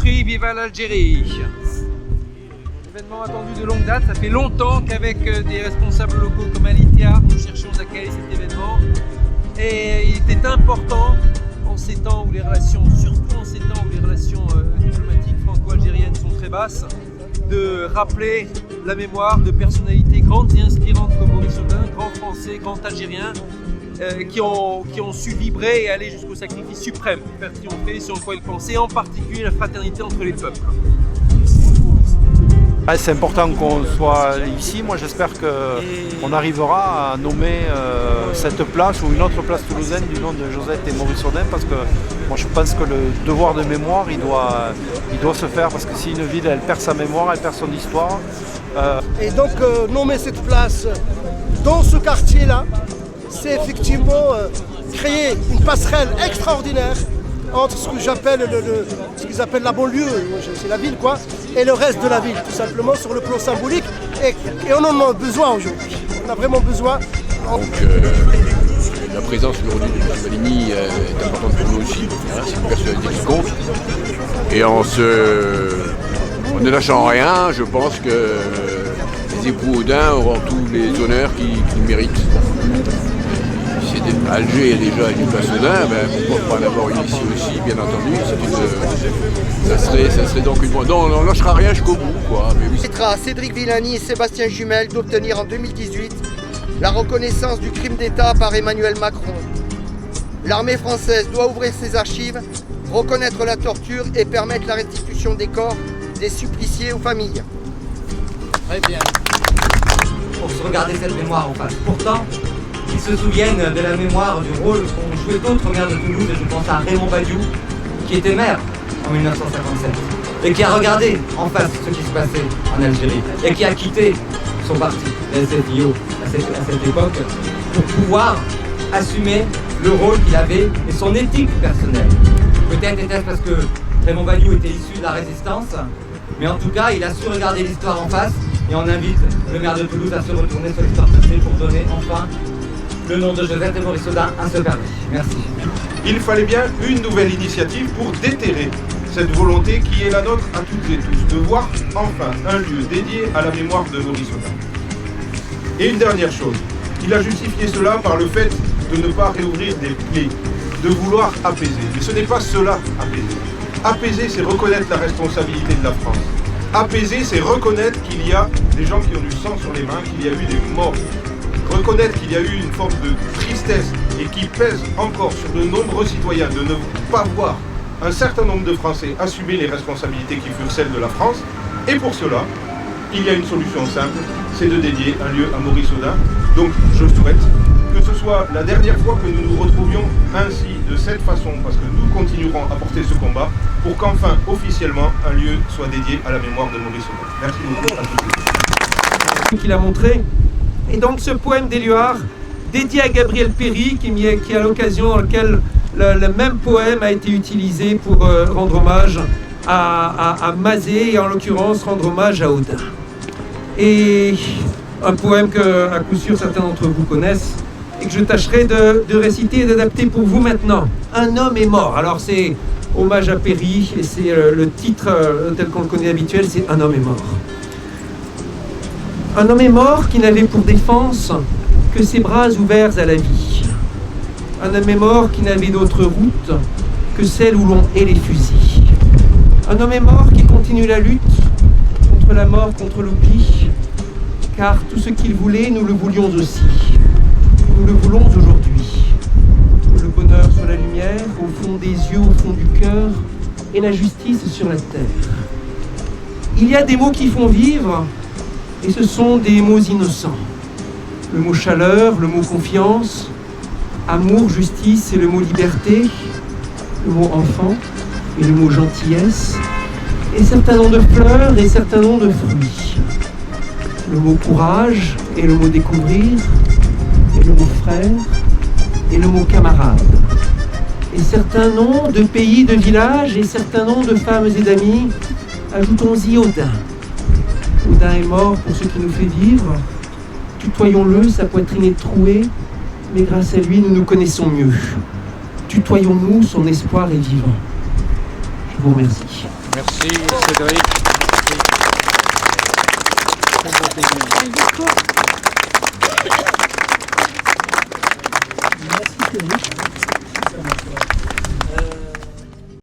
prix Viva l'Algérie. Événement attendu de longue date, ça fait longtemps qu'avec des responsables locaux comme Alitia, nous cherchions à caler cet événement. Et il était important, en ces temps où les relations, surtout en ces temps où les relations diplomatiques franco-algériennes sont très basses, de rappeler la mémoire de personnalités grandes et inspirantes comme Maurice Audin, grand français, grand algérien, qui ont su vibrer et aller jusqu'au sacrifice suprême, faire triompher ce en quoi ils pensaient, en particulier la fraternité entre les peuples. C'est important qu'on soit ici. Moi, j'espère qu'on arrivera à nommer cette place ou une autre place toulousaine du nom de Josette et Maurice Audin, parce que moi, je pense que le devoir de mémoire, il doit se faire, parce que si une ville, elle perd sa mémoire, elle perd son histoire. Et donc, nommer cette place dans ce quartier-là, c'est effectivement créer une passerelle extraordinaire entre ce que j'appelle ce qu'ils appellent la banlieue, c'est la ville quoi, et le reste de la ville, tout simplement sur le plan symbolique. Et on en a besoin aujourd'hui. On a vraiment besoin. Donc la présence aujourd'hui de M. Valigny est importante pour nous aussi. Hein, c'est une personnalité qui compte. Et en ne lâchant rien, je pense que les époux Audin auront tous les honneurs qu'ils méritent. Alger est déjà une place Audin, pourquoi pas en avoir une ici aussi, bien entendu. Ça serait donc une bonne. Non, on ne lâchera rien jusqu'au bout, quoi. Mais oui. Permettra à Cédric Villani et Sébastien Jumel d'obtenir en 2018 la reconnaissance du crime d'État par Emmanuel Macron. L'armée française doit ouvrir ses archives, reconnaître la torture et permettre la restitution des corps des suppliciés aux familles. Très bien. Pour se regarder cette mémoire en face. Pourtant, ils se souviennent de la mémoire du rôle qu'ont joué d'autres maires de Toulouse, et je pense à Raymond Badiou, qui était maire en 1957, et qui a regardé en face ce qui se passait en Algérie, et qui a quitté son parti, la SFIO, à cette époque, pour pouvoir assumer le rôle qu'il avait et son éthique personnelle. Peut-être était-ce parce que Raymond Badiou était issu de la résistance, mais en tout cas, il a su regarder l'histoire en face, et on invite le maire de Toulouse à se retourner sur l'histoire passée pour donner enfin le nom de Josette et Maurice Audin à ce permis. Merci. Il fallait bien une nouvelle initiative pour déterrer cette volonté qui est la nôtre à toutes et tous, de voir enfin un lieu dédié à la mémoire de Maurice Audin. Et une dernière chose, il a justifié cela par le fait de ne pas réouvrir des plaies, de vouloir apaiser. Mais ce n'est pas cela, apaiser. Apaiser, c'est reconnaître la responsabilité de la France. Apaiser, c'est reconnaître qu'il y a des gens qui ont du sang sur les mains, qu'il y a eu des morts. Reconnaître qu'il y a eu une forme de tristesse et qui pèse encore sur de nombreux citoyens de ne pas voir un certain nombre de Français assumer les responsabilités qui furent celles de la France. Et pour cela, il y a une solution simple, c'est de dédier un lieu à Maurice Audin. Donc je souhaite que ce soit la dernière fois que nous nous retrouvions ainsi, de cette façon, parce que nous continuerons à porter ce combat pour qu'enfin, officiellement, un lieu soit dédié à la mémoire de Maurice Audin. Merci beaucoup à tous. Qu'il a montré. Et donc ce poème d'Éluard, dédié à Gabriel Péry, qui a l'occasion dans laquelle le même poème a été utilisé pour rendre hommage à Mazet, et en l'occurrence rendre hommage à Audin. Et un poème que, à coup sûr, certains d'entre vous connaissent, et que je tâcherai de réciter et d'adapter pour vous maintenant. Un homme est mort. Alors c'est hommage à Péry, et c'est le titre tel qu'on le connaît habituel, c'est Un homme est mort. Un homme est mort qui n'avait pour défense que ses bras ouverts à la vie. Un homme est mort qui n'avait d'autre route que celle où l'on hait les fusils. Un homme est mort qui continue la lutte contre la mort, contre l'oubli, car tout ce qu'il voulait, nous le voulions aussi. Nous le voulons aujourd'hui. Le bonheur sur la lumière, au fond des yeux, au fond du cœur, et la justice sur la terre. Il y a des mots qui font vivre, et ce sont des mots innocents. Le mot chaleur, le mot confiance, amour, justice et le mot liberté, le mot enfant et le mot gentillesse, et certains noms de fleurs et certains noms de fruits. Le mot courage et le mot découvrir, et le mot frère et le mot camarade. Et certains noms de pays, de villages et certains noms de femmes et d'amis, ajoutons-y Audin. Audin est mort pour ce qui nous fait vivre. Tutoyons-le, sa poitrine est trouée, mais grâce à lui, nous nous connaissons mieux. Tutoyons-nous, son espoir est vivant. Je vous remercie. Merci Cédric. Merci Cédric.